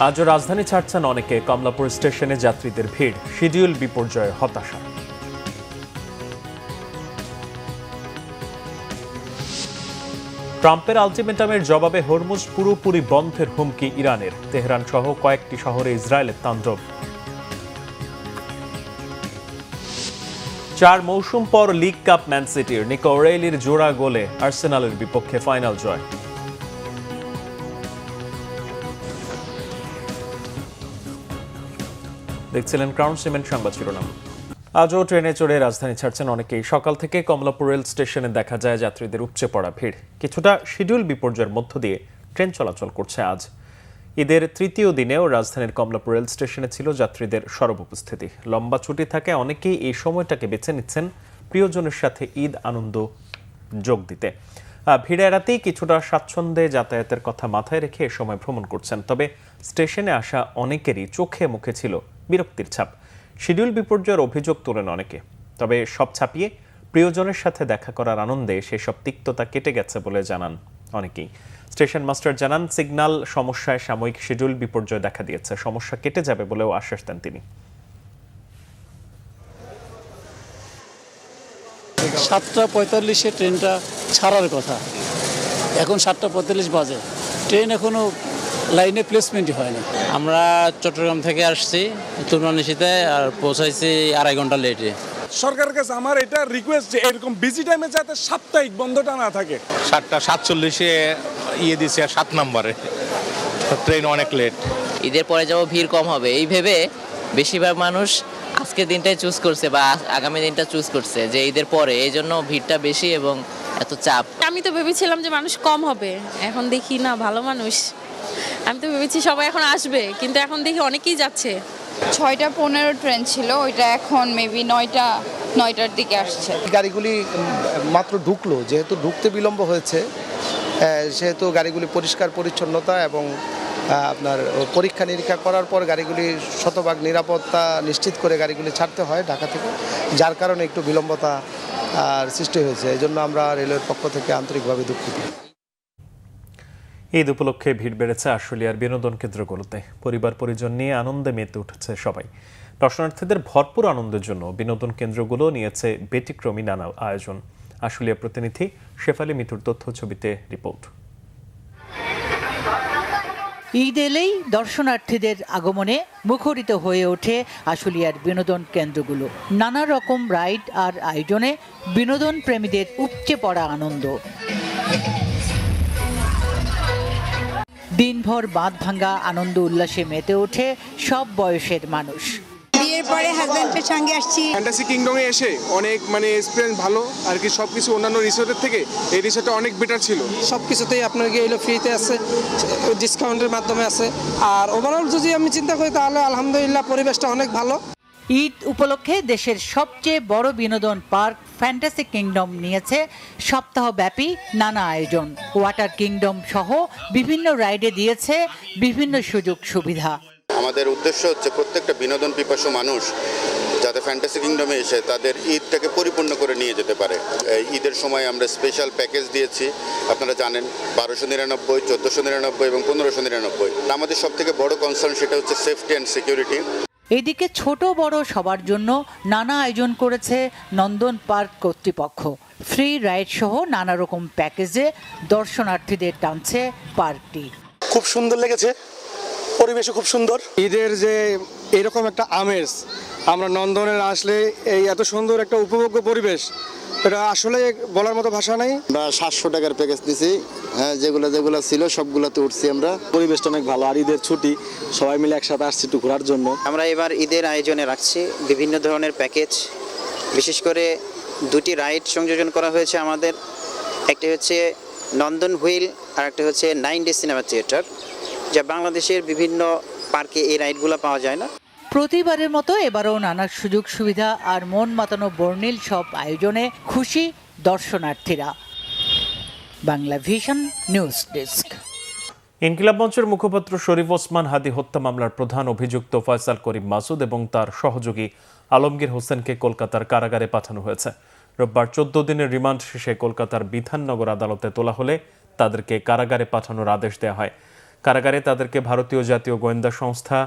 আজও রাজধানী ছাড়ছেন অনেকে। কমলাপুর স্টেশনে যাত্রীদের ভিড়, শিডিউল বিপর্যয়ে হতাশা। ট্রাম্পের আলটিমেটামের জবাবে হরমুজ পুরোপুরি বন্ধের হুমকি ইরানের। তেহরান সহ কয়েকটি শহরে ইসরায়েলের তাণ্ডব। 4 মৌসুম পর লিগ কাপ ম্যান সিটির। নিকো ওরেলির জোড়া গোলে আর্সেনালের বিপক্ষে ফাইনাল জয়। দেখছিলেন ক্রাউন সিমেন্ট সংবাদ শিরোনাম। আজও ট্রেনে চড়ে রাজধানী ছাড়ছেন অনেকেই। সকাল থেকে কমলাপুর রেল স্টেশনে দেখা যায় যাত্রীদের উপচে পড়া ভিড়। কিছুটা শিডিউল বিপর্যয়ের মধ্য দিয়ে ট্রেন চলাচল করছে আজ। ঈদের তৃতীয় দিনেও রাজধানীর কমলাপুর রেল স্টেশনে ছিল যাত্রীদের সরব উপস্থিতি। লম্বা ছুটি থাকে অনেকেই এই সময়টাকে বেছে নিচ্ছেন প্রিয়জনের সাথে ঈদ আনন্দ যোগ দিতে। ভিড় এড়াতেই কিছুটা স্বাচ্ছন্দ্যে যাতায়াতের কথা মাথায় রেখে এ সময় ভ্রমণ করছেন। তবে স্টেশনে আসা অনেকেরই চোখে মুখে ছিল বিরক্তির ছাপ। শিডিউল বিপর্যয়ের অভিযোগ তোলেন অনেকে। তবে সব ছাপিয়ে প্রিয়জনের সাথে দেখা করার আনন্দে সেসব তিক্ততা কেটে গেছে বলে জানান অনেকেই। স্টেশন মাস্টার জানান, সিগন্যাল সমস্যায় সাময়িক শিডিউল বিপর্যয় দেখা দিয়েছে, সমস্যা কেটে যাবে বলেও আশ্বাস দেন তিনি। 7:45-এ ট্রেনটা ছাড়ার কথা, এখন 7:45 বাজে, ট্রেন এখনো লাইনে প্লেসমেন্টই হয়নি। আমরা চট্টগ্রাম থেকে আসছি তুর্মানিশিতে, আর পৌঁছাইছি 2.5 ঘন্টা লেটে। সরকারের কাছে আমার এটা রিকোয়েস্ট যে এরকম বিজি টাইমে যাতে সাপ্তাহিক বন্ধটা না থাকে। 7:47-এ দিছে 7 নম্বরে, ট্রেন অনেক লেট। ঈদের পরে যাবো, ভিড় কম হবে এই ভেবে বেশিরভাগ মানুষ আজকের দিনটাই চুজ করছে বা আগামী দিনটা চুজ করছে যে ঈদের পরে, এই জন্য ভিড়টা বেশি এবং এত চাপ। আমি তো ভেবেছিলাম যে মানুষ কম হবে, এখন দেখি না ভালো মানুষ। আমি তো ভেবেছি সবাই এখন আসবে, কিন্তু এখন দেখি অনেকেই যাচ্ছে। 6:15 ট্রেন ছিল, ওইটা এখন মেবি 9টার দিকে আসছে। গাড়িগুলি মাত্র ঢুকলো, যেহেতু ঢুকতে বিলম্ব হয়েছে, সেহেতু গাড়িগুলি পরিষ্কার পরিচ্ছন্নতা এবং আপনার পরীক্ষা নিরীক্ষা করার পর গাড়িগুলি শতভাগ নিরাপত্তা নিশ্চিত করে গাড়িগুলি ছাড়তে হয় ঢাকা থেকে, যার কারণে একটু বিলম্বতা সৃষ্টি হয়েছে। এই জন্য আমরা রেলওয়ের পক্ষ থেকে আন্তরিকভাবে দুঃখিত। ঈদ উপলক্ষে ভিড় বেড়েছে আশুলিয়ার বিনোদন কেন্দ্রগুলোতে। পরিবার পরিজন নিয়ে আনন্দে মেতে উঠেছে সবাই। দর্শনার্থীদের ভরপুর আনন্দের জন্য বিনোদন কেন্দ্রগুলো নিয়েছে ব্যতিক্রমী নানা আয়োজন। আশুলিয়া প্রতিনিধি শেফালি মিতুর তথ্য ছবিতে রিপোর্ট। ঈদ এলেই দর্শনার্থীদের আগমনে মুখরিত হয়ে ওঠে আশুলিয়ার বিনোদন কেন্দ্রগুলো। নানা রকম রাইড আর আয়োজনে বিনোদন প্রেমীদের উপচে পড়া আনন্দ। দিনভর বাঁধ ভাঙ্গা আনন্দ উল্লাসে মেতে ওঠে সব বয়সের মানুষ। বিয়ের পরে হাজবেন্ডের সঙ্গে আসছি। ফ্যান্টাসি কিংডমে এসে অনেক এক্সপিরিয়েন্স ভালো আর কি, সবকিছু অন্যান্য রিসোর্টের থেকে এই রিসোর্টটা অনেক বেটার ছিল। সবকিছুতেই আপনার গিয়ে হলো ফ্রিতে আছে, ডিসকাউন্টের মাধ্যমে আছে। আর ওভারঅল যদি আমি চিন্তা করি তাহলে আলহামদুলিল্লাহ পরিবেশটা অনেক ভালো। ঈদ উপলক্ষে দেশের সবচেয়ে বড় বিনোদন পার্ক ফ্যান্টাসি কিংডম নিয়েছে সপ্তাহব্যাপী নানা আয়োজন। ওয়াটার কিংডম সহ বিভিন্ন রাইডে দিয়েছে বিভিন্ন সুযোগ সুবিধা। আমাদের উদ্দেশ্য হচ্ছে প্রত্যেকটা বিনোদন পিপাসু মানুষ যাতে ফ্যান্টাসি কিংডমে এসে তাদের ঈদটাকে পরিপূর্ণ করে নিয়ে যেতে পারে। ঈদের সময় আমরা স্পেশাল প্যাকেজ দিয়েছি, আপনারা জানেন 1299, 1499 এবং 1599। আমাদের সব থেকে বড় কনসার্ন সেটা হচ্ছে সেফটি অ্যান্ড সিকিউরিটি। এদিকে ছোট বড় সবার জন্য নানা আয়োজন করেছে নন্দন পার্ক কর্তৃপক্ষ। ফ্রি রাইড সহ নানা রকম প্যাকেজে দর্শনার্থীদের টানছে পার্কটি। খুব সুন্দর লেগেছে, পরিবেশও খুব সুন্দর। ঈদের যে এরকম একটা আমেজ, আমরা নন্দনের আসলে এই এত সুন্দর একটা উপভোগ্য পরিবেশ, এটা আসলে বলার মতো ভাষা নাই। আমরা 700 টাকার প্যাকেজ দিছি, যেগুলো ছিল সবগুলোতে উঠছি আমরা। পরিবেশটা অনেক ভালো, আর ঈদের ছুটি, সবাই মিলে একসাথে আসছি একটু ঘোরার জন্য। আমরা এবার ঈদের আয়োজনে রাখছি বিভিন্ন ধরনের প্যাকেজ, বিশেষ করে 2টি রাইড সংযোজন করা হয়েছে আমাদের। একটি হচ্ছে নন্দন হুইল আর একটা হচ্ছে 9D সিনেমা থিয়েটার, যা বাংলাদেশের বিভিন্ন পার্কে এই রাইডগুলো পাওয়া যায় না। প্রতিবারের মতো এবারও নানা সুযোগ সুবিধা আর মন মাতানো বর্ণিল সব আয়োজনে খুশি দর্শনার্থীরা। Bangla Vision news desk. Inqilab মঞ্চের মুখপাত্র শরীফ ওসমান হাদি হত্যা মামলার প্রধান অভিযুক্ত ফয়সাল করিম মাসুদ এবং তার সহযোগী আলমগীর হোসেনকে কলকাতার কারাগারে পাঠানো হয়েছে। রোববার 14 দিনের রিমান্ড শেষে কলকাতার বিধাননগর আদালতে তোলা হলে তাদেরকে কারাগারে পাঠানোর আদেশ দেওয়া হয়। কারাগারে তাদেরকে ভারতীয় জাতীয় গোয়েন্দা সংস্থা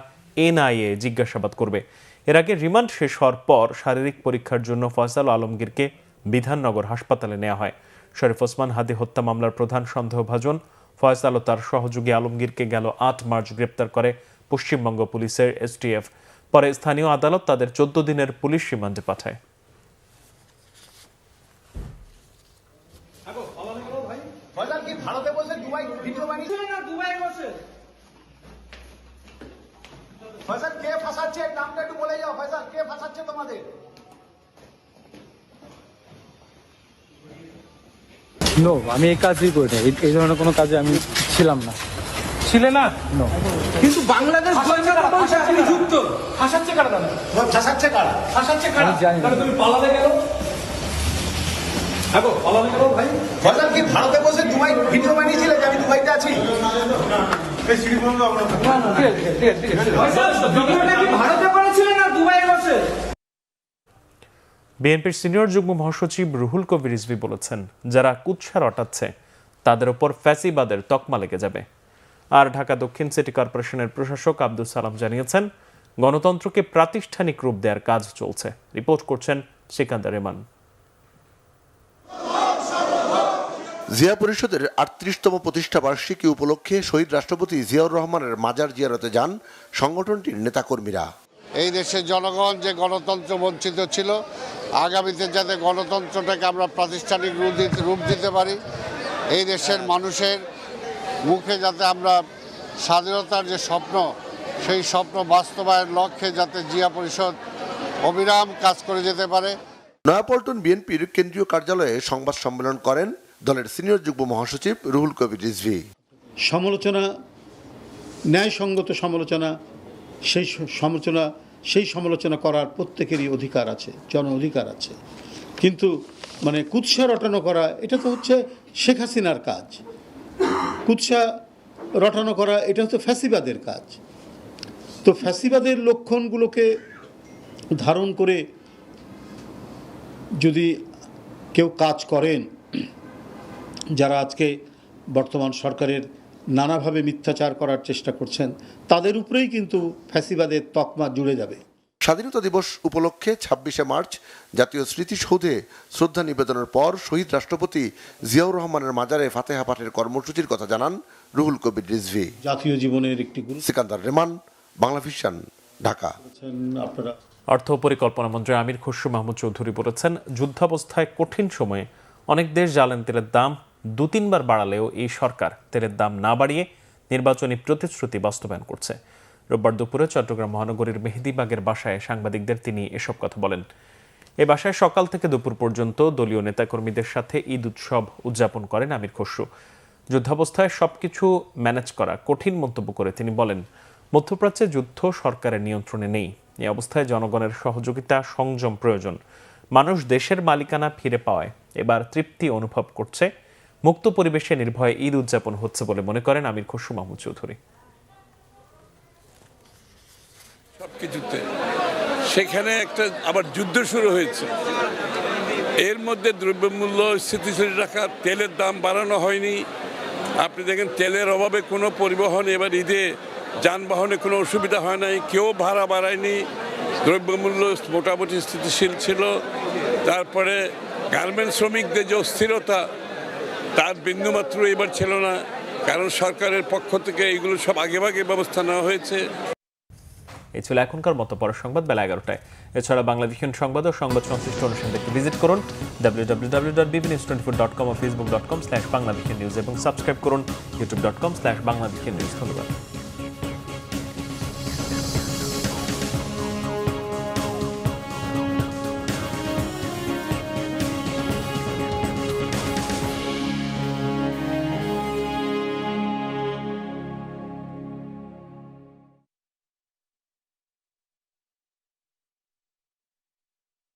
NIA জিজ্ঞাসাবাদ করবে। এর আগে রিমান্ড শেষ হওয়ার পর শারীরিক পরীক্ষার জন্য ফয়সাল আলমগীরকে বিধাননগর হাসপাতালে নেওয়া হয়। শরীফ ওসমান হাদি হত্যা মামলার প্রধান সন্দেহভাজন ফয়সাল ও তার সহযোগী আলমগীরকে গেল 8 মার্চ গ্রেপ্তার করে পশ্চিমবঙ্গ পুলিশের STF। পরে স্থানীয় আদালত তাদের 14 দিনের পুলিশ রিমান্ডে পাঠায়। নো, আমি এই কাজই করি না, এই ধরনের কোনো কাজে আমি ছিলাম না। ছিলে না? নো। কিন্তু বাংলাদেশ গোয়েন্দা বলছে আপনি যুক্ত। ফাঁসাচ্ছে কারা? ফাঁসাচ্ছে কারা? ফাঁসাচ্ছে কারা? আমি জানি না। তুমি পালাতে গেল? আগো পালাতে গেল ভাই? ফয়সাল কি ভারতে বসে দুবাই ভিডিও বানিয়েছিলে যে আমি দুবাইতে আছি? এই সিঁড়ি বন্ধ আমরা। ফয়সাল ভিডিওটা কি ভারতে করেছিলেন না দুবাইয়ে বসে? বিএনপির সিনিয়র যুগ্ম মহাসচিব রুহুল কবির রিজভী বলেছেন, যারা কুৎসা রটাচ্ছে তাদের ওপর ফ্যাসিবাদের তকমা লেগে যাবে। আর ঢাকা দক্ষিণ সিটি কর্পোরেশনের প্রশাসক আব্দুল সালাম জানিয়েছেন, গণতন্ত্রকে প্রাতিষ্ঠানিক রূপ দেওয়ার কাজ চলছে। রিপোর্ট করছেন সিকান্দার রেমান। জিয়া পরিষদের ৩৮তম প্রতিষ্ঠা বার্ষিকী উপলক্ষে শহীদ রাষ্ট্রপতি জিয়াউর রহমানের মাজার জিয়ারতে যান সংগঠনটির নেতাকর্মীরা। এই দেশের জনগণ যে গণতন্ত্র বঞ্চিত ছিল, আগামীতে যাতে গণতন্ত্রটাকে আমরা প্রাতিষ্ঠানিক রূপ দিতে পারি, এই দেশের মানুষের মুখে যাতে আমরা স্বাধীনতার যে স্বপ্ন, সেই স্বপ্ন বাস্তবায়নের লক্ষ্যে যাতে জিয়া পরিষদ অবিরাম কাজ করে যেতে পারে। নয়াপল্টন বিএনপির কেন্দ্রীয় কার্যালয়ে সংবাদ সম্মেলন করেন দলের সিনিয়র যুগ্ম মহাসচিব রুহুল কবির রিজভী। সমালোচনা, ন্যায়সঙ্গত সমালোচনা, সেই সমালোচনা করার প্রত্যেকেরই অধিকার আছে, জন অধিকার আছে। কিন্তু মানে কুৎসা রটানো করা, এটা তো হচ্ছে শেখ হাসিনার কাজ। কুৎসা রটানো করা এটা হচ্ছে ফ্যাসিবাদের কাজ। তো ফ্যাসিবাদের লক্ষণগুলোকে ধারণ করে যদি কেউ কাজ করেন, যারা আজকে বর্তমান সরকারের নানাভাবে মিথ্যাচার করার চেষ্টা করছেন, তাদের উপরেই কিন্তু ফ্যাসিবাদের তকমা জুড়ে যাবে। স্বাধীনতা দিবস উপলক্ষে ২৬শে মার্চ জাতীয় স্মৃতিসৌধে শ্রদ্ধা নিবেদনের পর শহীদ রাষ্ট্রপতি জিয়াউর রহমানের মাজারে ফাতেহা পাঠের কর্মসূচির কথা জানান রুহুল কবির রিজভী। জাতীয় জীবনের একটি সিকান্দার রেমান, বাংলা ভিশন, ঢাকা। অর্থ পরিকল্পনা মন্ত্রী আমির খসরু মাহমুদ চৌধুরী বলেছেন, যুদ্ধাবস্থায় কঠিন সময়ে অনেক দেশ জ্বালানি তেলের দাম ২-৩ বার বাড়ালেও এই সরকার তেলের দাম না বাড়িয়ে নির্বাচনী প্রতিশ্রুতি বাস্তবায়ন করছে। রোববার দুপুরে চট্টগ্রাম মহানগরীর মেহেদীবাগের বাসায় সাংবাদিকদের তিনি এসব কথা বলেন। এই বাসায় সকাল থেকে দুপুর পর্যন্ত দলীয় নেতাকর্মীদের সাথে ঈদ উৎসব উদযাপন করেন আমির খসরু। যুদ্ধাবস্থায় সবকিছু ম্যানেজ করা কঠিন মন্তব্য করে তিনি বলেন, মধ্যপ্রাচ্যে যুদ্ধ সরকারের নিয়ন্ত্রণে নেই। এই অবস্থায় জনগণের সহযোগিতা, সংযম প্রয়োজন। মানুষ দেশের মালিকানা ফিরে পাওয়ায় এবার তৃপ্তি অনুভব করছে। মুক্ত পরিবেশে নির্ভয়ে ঈদ উদযাপন হচ্ছে বলে মনে করেন আমির খসরু মাহমুদ চৌধুরী। সবকিছুতে সেখানে একটা আবার যুদ্ধ শুরু হয়েছে, এর মধ্যে দ্রব্যমূল্য স্থিতিশীল রাখা, তেলের দাম বাড়ানো হয়নি। আপনি দেখেন তেলের অভাবে কোনো পরিবহন এবার ঈদে যানবাহনে কোনো অসুবিধা হয় নাই, কেউ ভাড়া বাড়ায়নি, দ্রব্যমূল্য মোটামুটি স্থিতিশীল ছিল। তারপরে গার্মেন্টস শ্রমিকদের যে অস্থিরতা, তার বিন্দুমাত্র এবার ছিল না, কারণ সরকারের পক্ষ থেকে এইগুলো সব আগেভাগে ব্যবস্থা নেওয়া হয়েছে। এই ছিল এখনকার মতো, পরের সংবাদ বেলা 11টায়। এছাড়া বাংলাদেশের সংবাদ ও সংবাদ সংশ্লিষ্ট অনুষ্ঠান দেখতে ভিজিট করুন www.bbnews24.com ও facebook.com/bangladeshi news এবং সাবস্ক্রাইব করুন youtube.com/bangladeshi news। ধন্যবাদ।